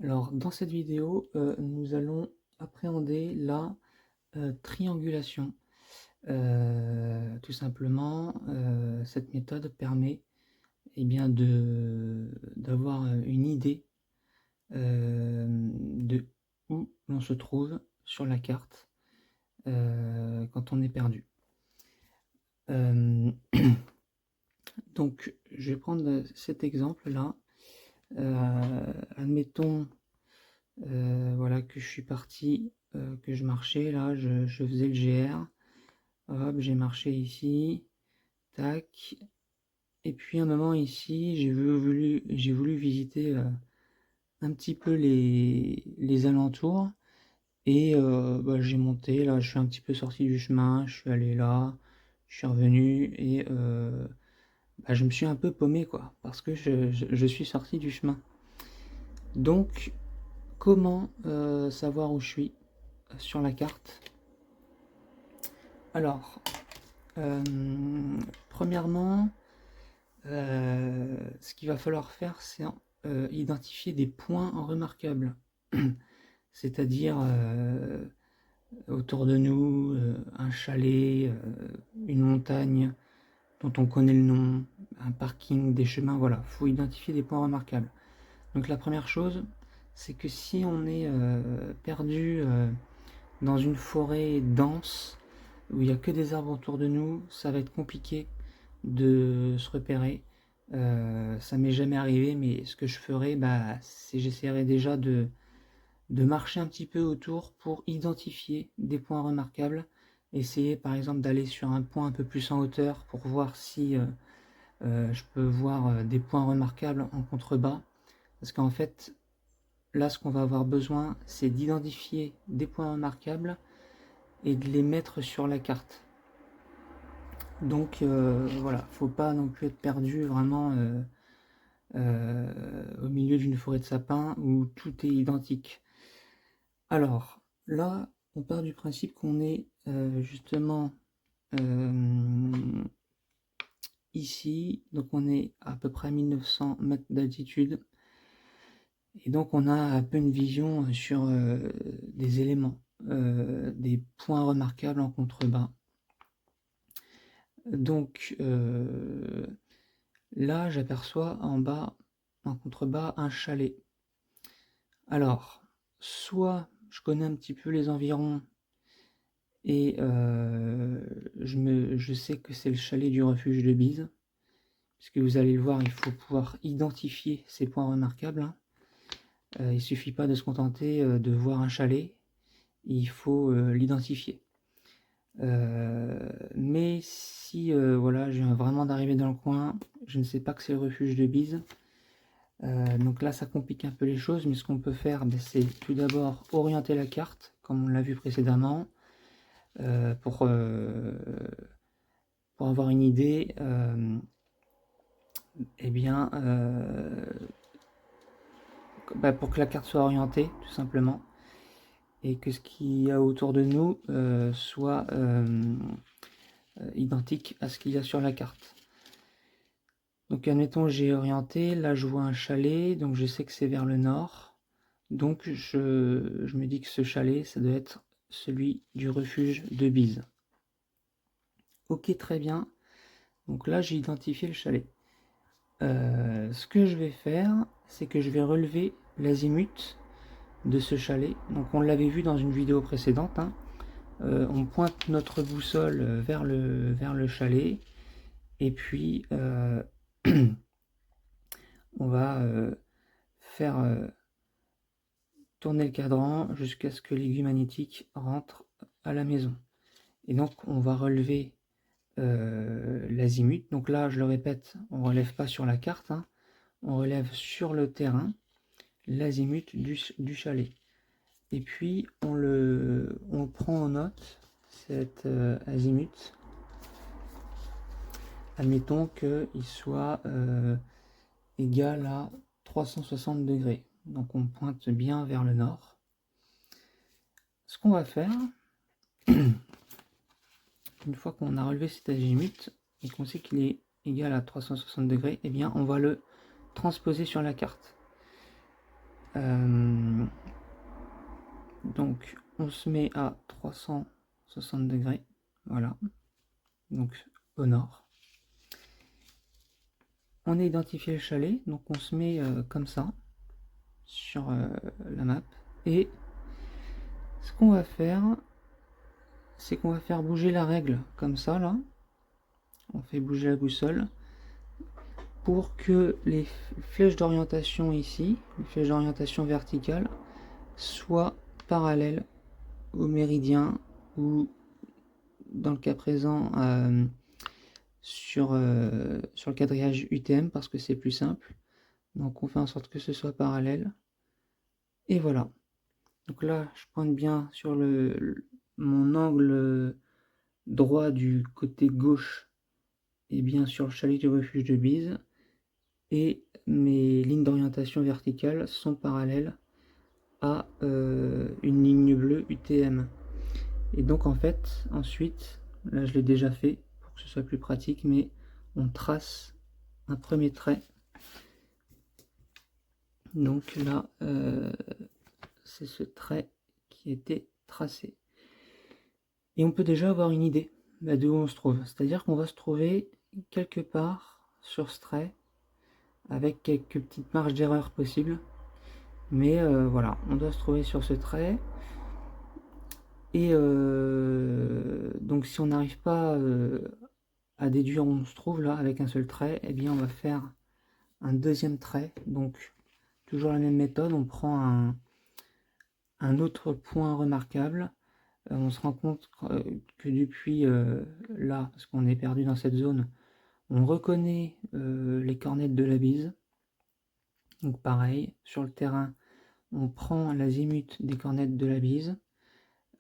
Alors, dans cette vidéo, nous allons appréhender la triangulation. Tout simplement, cette méthode permet bien, d'avoir une idée de où l'on se trouve sur la carte quand on est perdu. Donc, je vais prendre cet exemple-là. Admettons voilà, que je suis parti, que je marchais là, je faisais le GR, hop, j'ai marché ici, tac, et puis à un moment ici, j'ai voulu visiter un petit peu les alentours, et bah, j'ai monté, là, je suis un petit peu sorti du chemin, je suis allé là, je suis revenu, et bah, je me suis un peu paumé, quoi, parce que je suis sorti du chemin. Donc, comment savoir où je suis sur la carte? Alors, premièrement, ce qu'il va falloir faire, c'est identifier des points remarquables. C'est-à-dire autour de nous, un chalet, une montagne dont on connaît le nom, un parking, des chemins, voilà. Il faut identifier des points remarquables. Donc la première chose, c'est que si on est perdu dans une forêt dense, où il n'y a que des arbres autour de nous, ça va être compliqué de se repérer. Ça m'est jamais arrivé, mais ce que je ferais, bah, c'est j'essaierai déjà de marcher un petit peu autour pour identifier des points remarquables. Essayer par exemple d'aller sur un point un peu plus en hauteur pour voir si je peux voir des points remarquables en contrebas. Parce qu'en fait, là, ce qu'on va avoir besoin, c'est d'identifier des points remarquables et de les mettre sur la carte. Donc voilà, faut pas non plus être perdu vraiment au milieu d'une forêt de sapins où tout est identique. Alors là, on part du principe qu'on est justement ici, donc on est à peu près à 1900 mètres d'altitude, et donc on a un peu une vision sur des éléments, des points remarquables en contrebas. Donc là, j'aperçois en bas, en contrebas, un chalet. Alors, soit je connais un petit peu les environs et je sais que c'est le chalet du refuge de Bise, puisque vous allez le voir, il faut pouvoir identifier ces points remarquables, hein. Il ne suffit pas de se contenter de voir un chalet, il faut l'identifier. Mais si voilà, je viens vraiment d'arriver dans le coin, je ne sais pas que c'est le refuge de Bise, donc là ça complique un peu les choses, mais ce qu'on peut faire, c'est tout d'abord orienter la carte, comme on l'a vu précédemment, pour avoir une idée, eh bien, pour que la carte soit orientée, tout simplement, et que ce qu'il y a autour de nous soit identique à ce qu'il y a sur la carte. Donc admettons, j'ai orienté, là je vois un chalet, donc je sais que c'est vers le nord, donc je me dis que ce chalet, ça doit être celui du refuge de Bise. Ok, très bien, donc là j'ai identifié le chalet. Ce que je vais faire, c'est que je vais relever l'azimut de ce chalet. Donc on l'avait vu dans une vidéo précédente, hein. On pointe notre boussole vers le chalet, et puis on va faire tourner le cadran jusqu'à ce que l'aiguille magnétique rentre à la maison. Et donc on va relever l'azimut. Donc là, je le répète, on ne relève pas sur la carte, hein. On relève sur le terrain l'azimut du chalet. Et puis on prend en note cet azimut. Admettons qu'il soit égal à 360 degrés. Donc on pointe bien vers le nord. Ce qu'on va faire, une fois qu'on a relevé cet azimut et qu'on sait qu'il est égal à 360 degrés, eh bien on va le transposer sur la carte. Donc on se met à 360 degrés, voilà, donc au nord. On a identifié le chalet, donc on se met comme ça sur la map, et ce qu'on va faire, c'est qu'on va faire bouger la règle comme ça là. On fait bouger la boussole pour que les flèches d'orientation ici, les flèches d'orientation verticale, soient parallèles au méridien, ou dans le cas présent sur le quadrillage UTM, parce que c'est plus simple. Donc on fait en sorte que ce soit parallèle, et voilà. Donc là je pointe bien sur mon angle droit du côté gauche, et bien sur le chalet du refuge de Bise, et mes lignes d'orientation verticale sont parallèles à une ligne bleue UTM. Et donc en fait, ensuite, là je l'ai déjà fait pour que ce soit plus pratique, mais on trace un premier trait. Donc là, c'est ce trait qui a été tracé. Et on peut déjà avoir une idée de où on se trouve. C'est-à-dire qu'on va se trouver quelque part sur ce trait, avec quelques petites marges d'erreur possibles. Mais voilà, on doit se trouver sur ce trait. Et donc si on n'arrive pas à déduire où on se trouve là avec un seul trait, eh bien on va faire un deuxième trait. Donc toujours la même méthode, on prend un autre point remarquable. On se rend compte que depuis là, parce qu'on est perdu dans cette zone, on reconnaît les cornettes de la Bise. Donc pareil, sur le terrain, on prend l'azimut des cornettes de la Bise.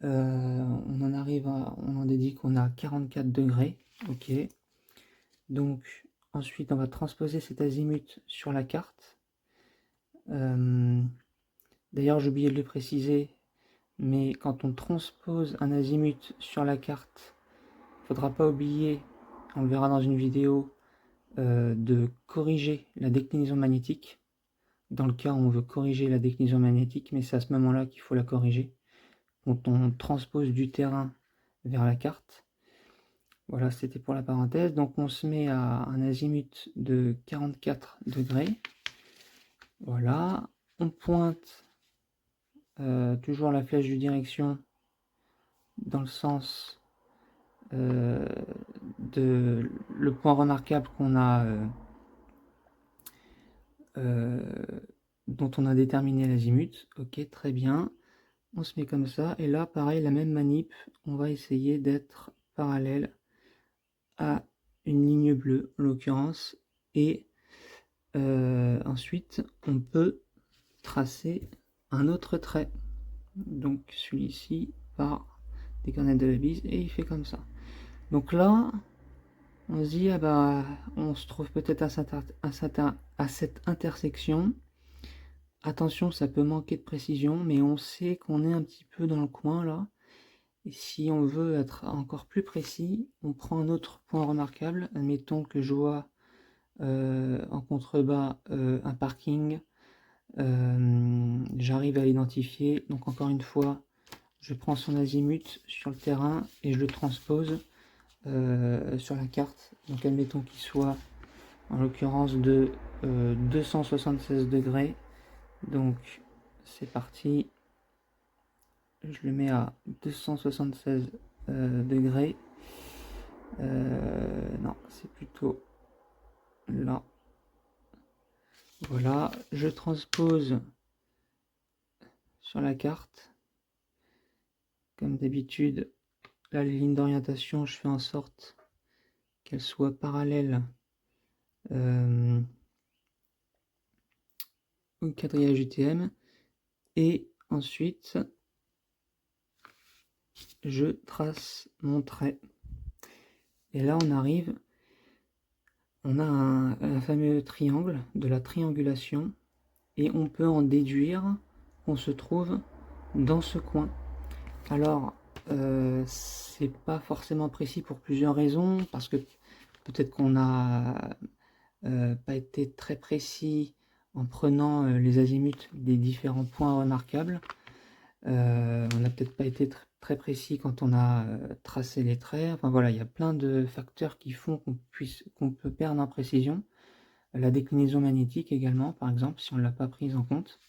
On en dédie qu'on a 44 degrés. Ok. Donc ensuite on va transposer cet azimut sur la carte. D'ailleurs j'ai oublié de le préciser, mais quand on transpose un azimut sur la carte, il ne faudra pas oublier, on le verra dans une vidéo, de corriger la déclinaison magnétique. Dans le cas où on veut corriger la déclinaison magnétique, mais c'est à ce moment-là qu'il faut la corriger. Quand on transpose du terrain vers la carte. Voilà, c'était pour la parenthèse. Donc on se met à un azimut de 44 degrés. Voilà, on pointe toujours la flèche de direction dans le sens de le point remarquable qu'on a dont on a déterminé l'azimut. Ok, très bien. On se met comme ça, et là pareil, la même manip, on va essayer d'être parallèle à une ligne bleue en l'occurrence, et ensuite on peut tracer un autre trait, donc celui-ci par des cornettes de la Bise, et il fait comme ça. Donc là on se dit, ah bah on se trouve peut-être à cette intersection. Attention, ça peut manquer de précision, mais on sait qu'on est un petit peu dans le coin là. Et si on veut être encore plus précis, on prend un autre point remarquable. Admettons que je vois en contrebas un parking. J'arrive à l'identifier. Donc encore une fois, je prends son azimut sur le terrain et je le transpose sur la carte. Donc admettons qu'il soit en l'occurrence de 276 degrés. Donc c'est parti. Je le mets à 276 degrés. Non, c'est plutôt là. Voilà, je transpose sur la carte. Comme d'habitude, là les lignes d'orientation, je fais en sorte qu'elles soient parallèles au quadrillage UTM. Et ensuite, je trace mon trait. Et là, on a un fameux triangle, de la triangulation, et on peut en déduire qu'on se trouve dans ce coin. Alors, c'est pas forcément précis pour plusieurs raisons, parce que peut-être qu'on n'a pas été très précis en prenant les azimuts des différents points remarquables. On n'a peut-être pas été très précis quand on a tracé les traits. Enfin voilà, il y a plein de facteurs qui font qu'on peut perdre en précision. La déclinaison magnétique également, par exemple, si on ne l'a pas prise en compte.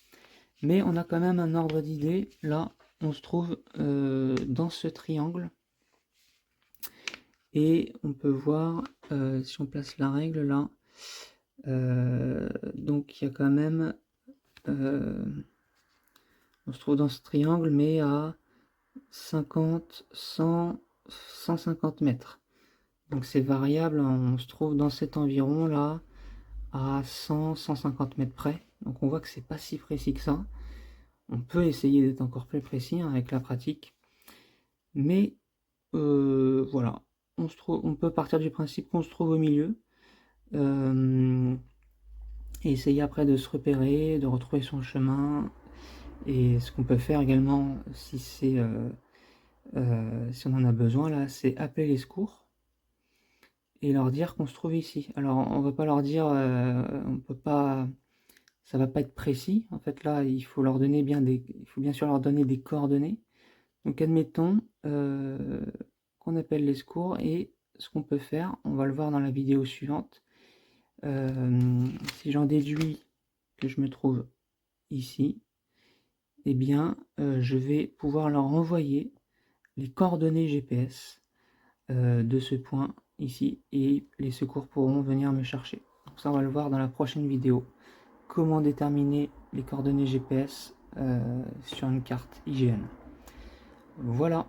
Mais on a quand même un ordre d'idée. Là, on se trouve dans ce triangle. Et on peut voir, si on place la règle là, donc il y a quand même, on se trouve dans ce triangle, mais à 50, 100, 150 mètres. Donc c'est variable, on se trouve dans cet environ là, à 100, 150 mètres près. Donc on voit que c'est pas si précis que ça. On peut essayer d'être encore plus précis hein, avec la pratique. Mais voilà, on peut partir du principe qu'on se trouve au milieu. Et essayer après de se repérer, de retrouver son chemin. Et ce qu'on peut faire également, si si on en a besoin là, c'est appeler les secours et leur dire qu'on se trouve ici. Alors on va pas leur dire, on peut pas, ça va pas être précis. En fait là, il faut bien sûr leur donner des coordonnées. Donc admettons qu'on appelle les secours et ce qu'on peut faire, on va le voir dans la vidéo suivante. Si j'en déduis que je me trouve ici, eh bien je vais pouvoir leur envoyer les coordonnées GPS de ce point ici et les secours pourront venir me chercher. Donc ça on va le voir dans la prochaine vidéo. Comment déterminer les coordonnées GPS sur une carte IGN. Voilà.